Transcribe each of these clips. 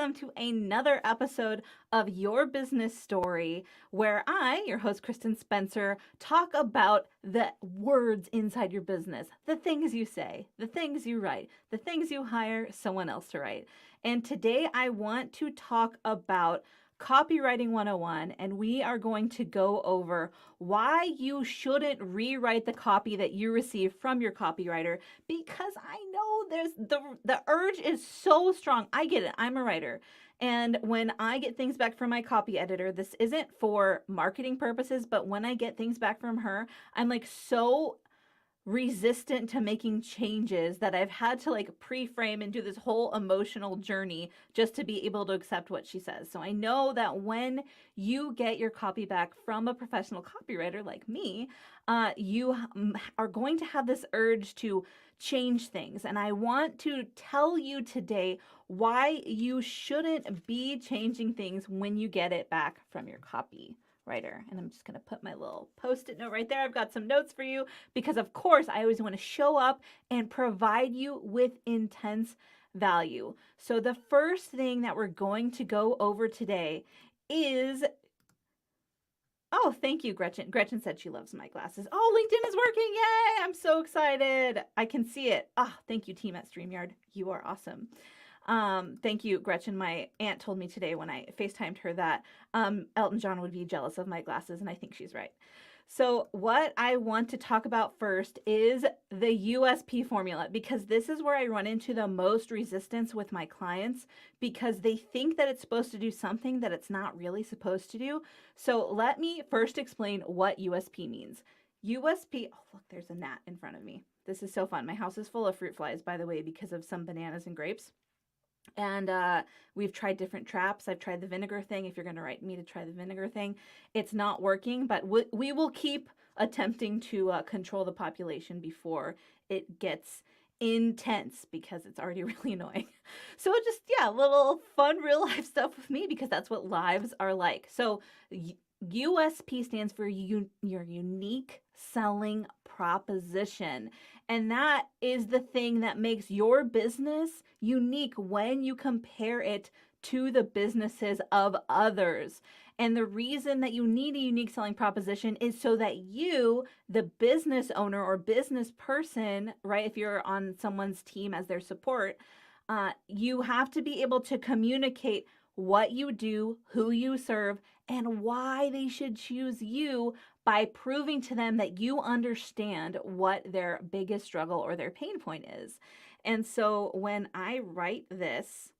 welcome to another episode of Your Business Story, where I, your host Kristin Spencer, talk about the words inside your business, the things you say, the things you write, the things you hire someone else to write. And today I want to talk about Copywriting 101, and we are going to go over why you shouldn't rewrite the copy that you receive from your copywriter, because I know there's the urge is so strong. I get it. I'm a writer. And when I get things back from my copy editor, this isn't for marketing purposes, but when I get things back from her, I'm like so resistant to making changes that I've had to like pre-frame and do this whole emotional journey just to be able to accept what she says. So I know that when you get your copy back from a professional copywriter like me, you are going to have this urge to change things. And I want to tell you today why you shouldn't be changing things when you get it back from your copywriter. And I'm just going to put my little post-it note right there. I've got some notes for you because, of course, I always want to show up and provide you with intense value. So the first thing that we're going to go over today is, oh, thank you, Gretchen. Gretchen said she loves my glasses. Oh, LinkedIn is working. Yay. I'm so excited. I can see it. Thank you, team at StreamYard. You are awesome. Thank you, Gretchen. My aunt told me today when I FaceTimed her that Elton John would be jealous of my glasses, and I think she's right. So what I want to talk about first is the USP formula, because this is where I run into the most resistance with my clients, because they think that it's supposed to do something that it's not really supposed to do. So let me first explain what USP means. USP, oh look, there's a gnat in front of me. This is so fun. My house is full of fruit flies, by the way, because of some bananas and grapes. And we've tried different traps. I've tried the vinegar thing. If you're going to write me to try the vinegar thing, it's not working, but we will keep attempting to control the population before it gets intense, because it's already really annoying. So just, yeah, little fun real life stuff with me, because that's what lives are like. So USP stands for your unique selling proposition. And that is the thing that makes your business unique when you compare it to the businesses of others. And the reason that you need a unique selling proposition is so that you, the business owner or business person, right, if you're on someone's team as their support, you have to be able to communicate what you do, who you serve, and why they should choose you by proving to them that you understand what their biggest struggle or their pain point is. And so when I write this,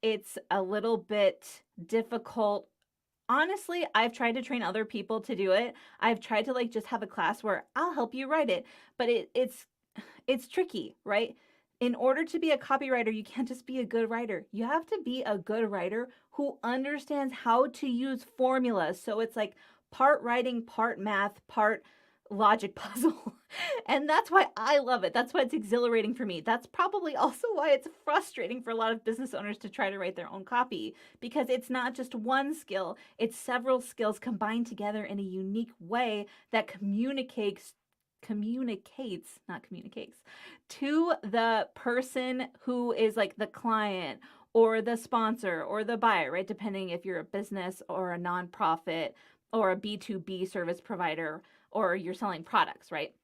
it's a little bit difficult. Honestly, I've tried to train other people to do it. I've tried to like just have a class where I'll help you write it, but it's tricky, right? In order to be a copywriter, you can't just be a good writer. You have to be a good writer who understands how to use formulas. So it's like part writing, part math, part logic puzzle. And that's why I love it. That's why it's exhilarating for me. That's probably also why it's frustrating for a lot of business owners to try to write their own copy, because it's not just one skill, it's several skills combined together in a unique way that communicates to the person who is like the client or the sponsor or the buyer, right? Depending if you're a business or a nonprofit or a B2B service provider, or you're selling products, right?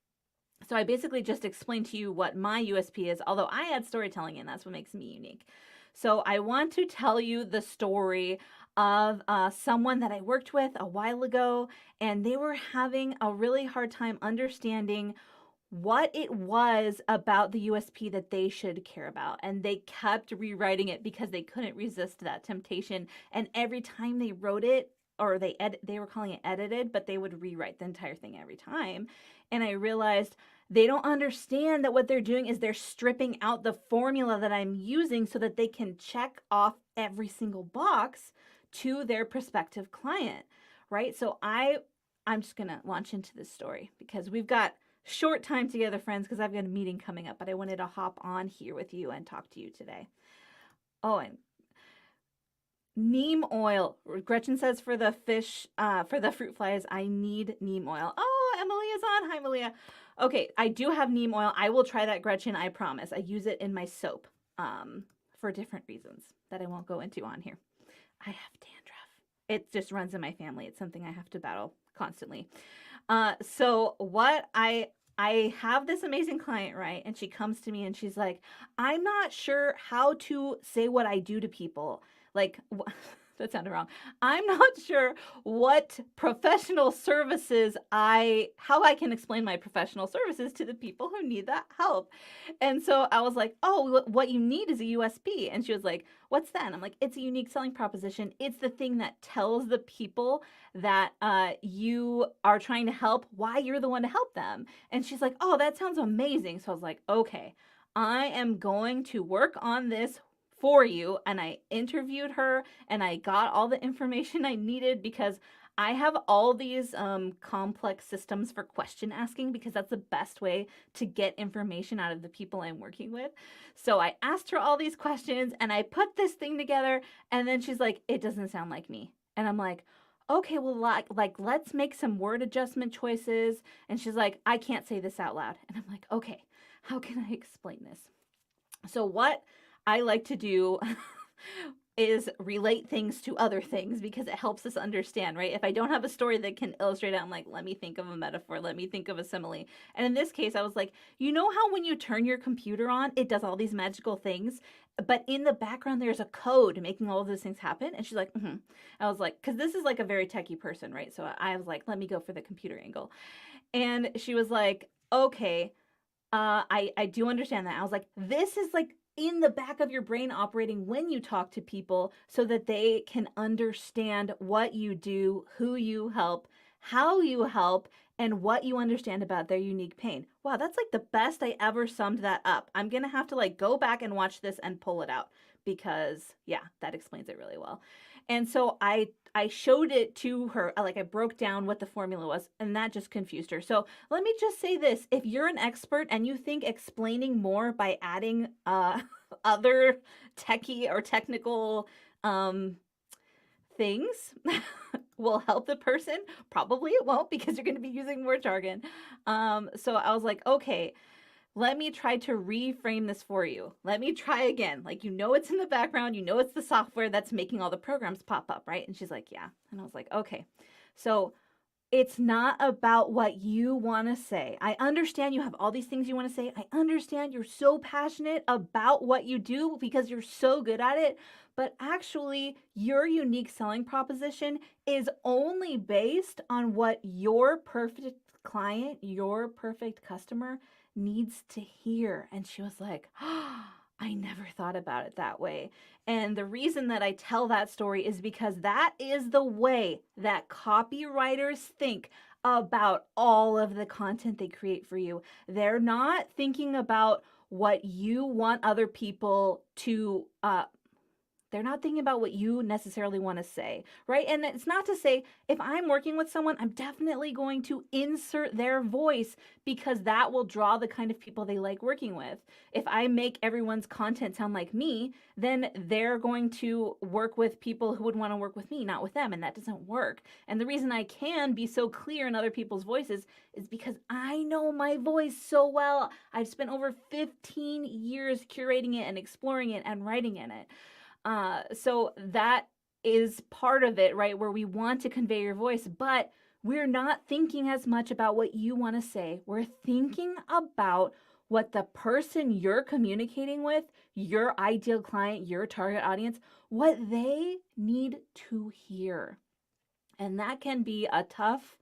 So I basically just explained to you what my USP is, although I add storytelling in. That's what makes me unique. So I want to tell you the story of someone that I worked with a while ago, and they were having a really hard time understanding what it was about the USP that they should care about. And they kept rewriting it because they couldn't resist that temptation. And every time they wrote it, or they were calling it edited, but they would rewrite the entire thing every time. And I realized they don't understand that what they're doing is they're stripping out the formula that I'm using so that they can check off every single box to their prospective client, right? So I'm just going to launch into this story because we've got short time together, friends, because I've got a meeting coming up, but I wanted to hop on here with you and talk to you today. Oh, and neem oil. Gretchen says for the fish, for the fruit flies, I need neem oil. Oh, Emilia's on. Hi, Emilia. Okay, I do have neem oil. I will try that, Gretchen. I promise. I use it in my soap for different reasons that I won't go into on here. I have dandruff. It just runs in my family. It's something I have to battle constantly. So what I have this amazing client, right? And she comes to me and she's like, I'm not sure how to say what I do to people. Like, that sounded wrong. I'm not sure what professional services how I can explain my professional services to the people who need that help. And so I was like, oh, what you need is a USP. And she was like, what's that? And I'm like, it's a unique selling proposition. It's the thing that tells the people that you are trying to help why you're the one to help them. And she's like, oh, that sounds amazing. So I was like, okay, I am going to work on this for you. And I interviewed her and I got all the information I needed because I have all these complex systems for question asking because that's the best way to get information out of the people I'm working with. So I asked her all these questions and I put this thing together and then she's like, it doesn't sound like me. And I'm like, okay, well, like let's make some word adjustment choices. And she's like, I can't say this out loud. And I'm like, okay, how can I explain this? So what I like to do is relate things to other things because it helps us understand, right? If I don't have a story that can illustrate it, I'm like, let me think of a metaphor, let me think of a simile. And in this case, I was like, you know how when you turn your computer on, it does all these magical things, but in the background, there's a code making all of those things happen? And she's like, mm-hmm. I was like, because this is like a very techie person, right? So I was like, let me go for the computer angle. And she was like, okay, I do understand that. I was like, this is like in the back of your brain operating when you talk to people so that they can understand what you do, who you help, how you help, and what you understand about their unique pain. Wow, that's like the best I ever summed that up. I'm going to have to like go back and watch this and pull it out because yeah, that explains it really well. And so I showed it to her, like I broke down what the formula was, and that just confused her. So let me just say this. If you're an expert and you think explaining more by adding other techie or technical things will help the person, probably it won't because you're going to be using more jargon. So I was like, okay, let me try to reframe this for you. Let me try again. Like, you know, it's in the background. You know, it's the software that's making all the programs pop up, right? And she's like, yeah. And I was like, okay. So it's not about what you want to say. I understand you have all these things you want to say. I understand you're so passionate about what you do because you're so good at it. But actually, your unique selling proposition is only based on what your perfect client, your perfect customer needs to hear. And she was like, oh, I never thought about it that way. And the reason that I tell that story is because that is the way that copywriters think about all of the content they create for you. They're not thinking about what you want other people to they're not thinking about what you necessarily want to say, right? And it's not to say if I'm working with someone, I'm definitely going to insert their voice because that will draw the kind of people they like working with. If I make everyone's content sound like me, then they're going to work with people who would want to work with me, not with them. And that doesn't work. And the reason I can be so clear in other people's voices is because I know my voice so well. I've spent over 15 years curating it and exploring it and writing in it. So that is part of it, right? Where we want to convey your voice, but we're not thinking as much about what you want to say. We're thinking about what the person you're communicating with, your ideal client, your target audience, what they need to hear. And that can be a tough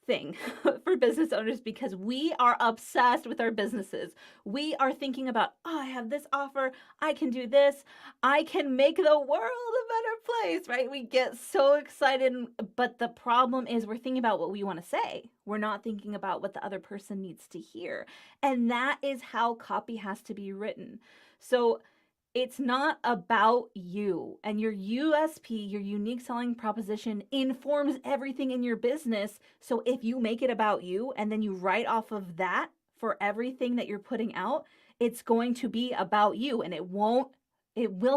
thing for business owners because we are obsessed with our businesses. We are thinking about, oh, I have this offer. I can do this. I can make the world a better place, right? We get so excited. But the problem is we're thinking about what we want to say. We're not thinking about what the other person needs to hear. And that is how copy has to be written. So it's not about you, and your USP, your unique selling proposition, informs everything in your business. So if you make it about you and then you write off of that for everything that you're putting out, it's going to be about you, and it will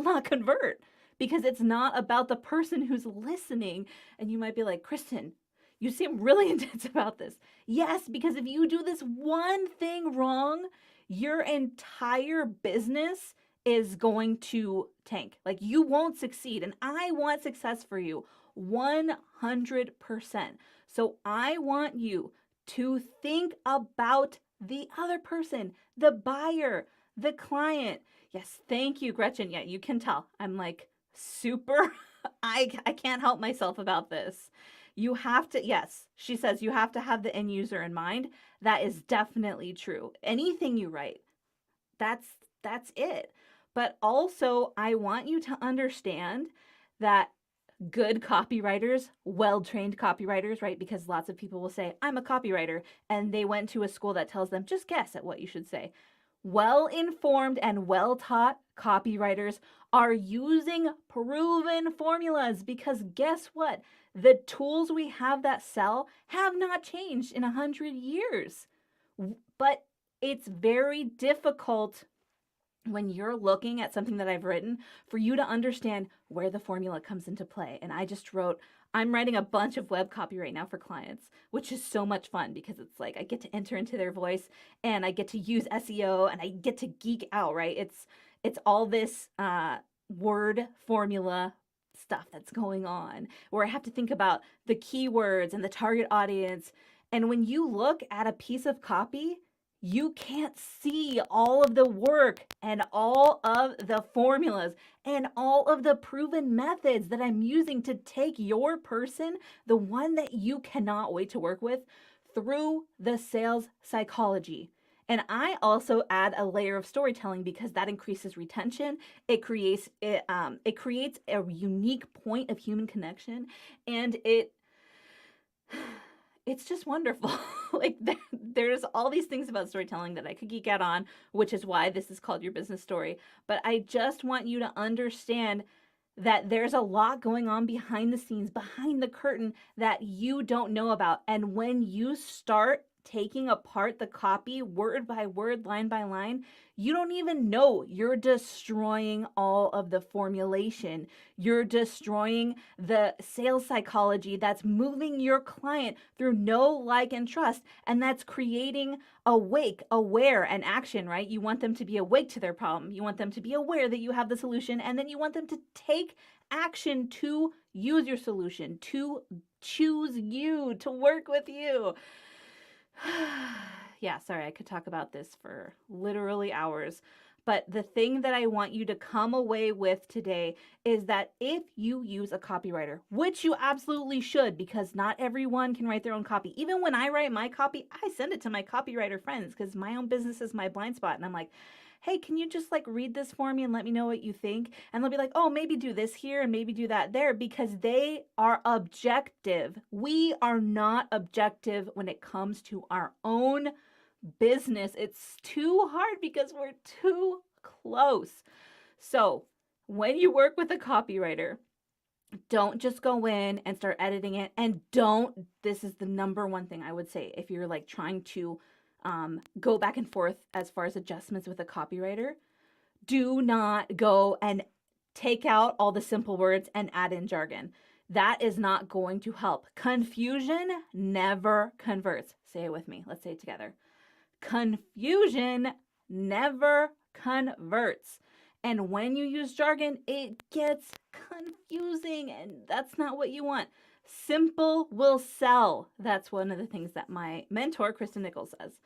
not convert because it's not about the person who's listening. And you might be like, Kristin, you seem really intense about this. Yes, because if you do this one thing wrong, your entire business is going to tank. Like, you won't succeed. And I want success for you 100%. So I want you to think about the other person, the buyer, the client. Yes, thank you, Gretchen. Yeah, you can tell. I'm like super, I can't help myself about this. You have to, yes, she says you have to have the end user in mind. That is definitely true. Anything you write, that's that's it. But also, I want you to understand that good copywriters, well-trained copywriters, right? Because lots of people will say, I'm a copywriter, and they went to a school that tells them, just guess at what you should say. Well-informed and well-taught copywriters are using proven formulas because guess what? The tools we have that sell have not changed in 100 years. But it's very difficult when you're looking at something that I've written for you to understand where the formula comes into play. And I'm writing a bunch of web copy right now for clients, which is so much fun because it's like I get to enter into their voice and I get to use SEO and I get to geek out, right? It's all this word formula stuff that's going on where I have to think about the keywords and the target audience. And when you look at a piece of copy, you can't see all of the work and all of the formulas and all of the proven methods that I'm using to take your person, the one that you cannot wait to work with, through the sales psychology. And I also add a layer of storytelling because that increases retention. It creates a unique point of human connection, and it's just wonderful. Like there's all these things about storytelling that I could geek out on, which is why this is called Your Business Story. But I just want you to understand that there's a lot going on behind the scenes, behind the curtain that you don't know about. And when you start taking apart the copy word by word, line by line, you don't even know you're destroying all of the formulation. You're destroying the sales psychology that's moving your client through know, like, and trust. And that's creating awake, aware, and action, right? You want them to be awake to their problem. You want them to be aware that you have the solution. And then you want them to take action to use your solution, to choose you, to work with you. Yeah, sorry, I could talk about this for literally hours. But the thing that I want you to come away with today is that if you use a copywriter, which you absolutely should, because not everyone can write their own copy. Even when I write my copy, I send it to my copywriter friends because my own business is my blind spot. And I'm like, hey, can you just like read this for me and let me know what you think? And they'll be like, oh, maybe do this here and maybe do that there, because they are objective. We are not objective when it comes to our own business. It's too hard because we're too close. So when you work with a copywriter, don't just go in and start editing it. And this is the number one thing I would say if you're like trying to go back and forth as far as adjustments with a copywriter, do not go and take out all the simple words and add in jargon. That is not going to help. Confusion never converts. Say it with me. Let's say it together. Confusion never converts. And when you use jargon, it gets confusing, and that's not what you want. Simple will sell. That's one of the things that my mentor, Kristin N says.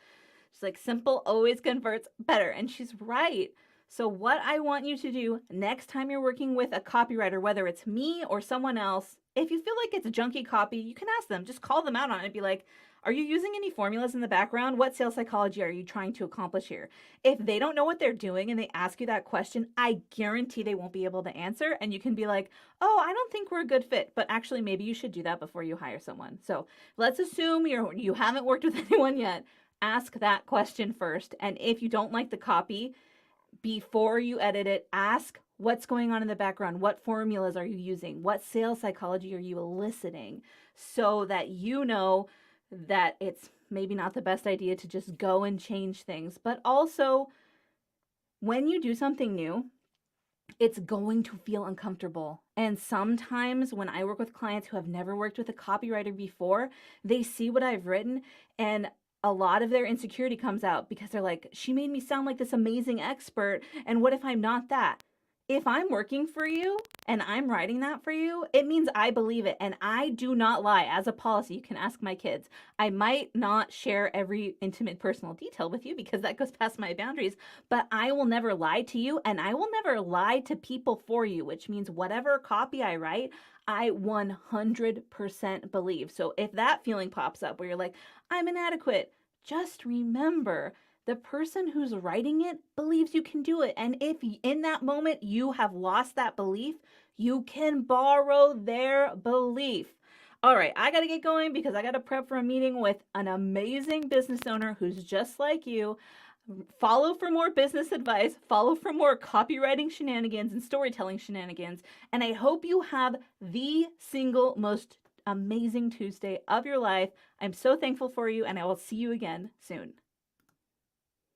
She's like, simple always converts better. And she's right. So what I want you to do next time you're working with a copywriter, whether it's me or someone else, if you feel like it's a junky copy, you can ask them. Just call them out on it and be like, are you using any formulas in the background? What sales psychology are you trying to accomplish here? If they don't know what they're doing and they ask you that question, I guarantee they won't be able to answer. And you can be like, oh, I don't think we're a good fit, but actually maybe you should do that before you hire someone. So let's assume you haven't worked with anyone yet. Ask that question first. And if you don't like the copy, before you edit it, ask what's going on in the background. What formulas are you using? What sales psychology are you eliciting? So that you know that it's maybe not the best idea to just go and change things. But also, when you do something new, it's going to feel uncomfortable. And sometimes when I work with clients who have never worked with a copywriter before, they see what I've written and a lot of their insecurity comes out because they're like, she made me sound like this amazing expert. And what if I'm not that? If I'm working for you and I'm writing that for you, it means I believe it. And I do not lie. As a policy, you can ask my kids. I might not share every intimate personal detail with you because that goes past my boundaries, but I will never lie to you, and I will never lie to people for you, which means whatever copy I write, I 100% believe. So if that feeling pops up where you're like, I'm inadequate, just remember the person who's writing it believes you can do it. And if in that moment you have lost that belief, you can borrow their belief. All right, I got to get going because I got to prep for a meeting with an amazing business owner who's just like you. Follow for more business advice, follow for more copywriting shenanigans and storytelling shenanigans. And I hope you have the single most amazing Tuesday of your life. I'm so thankful for you, and I will see you again soon.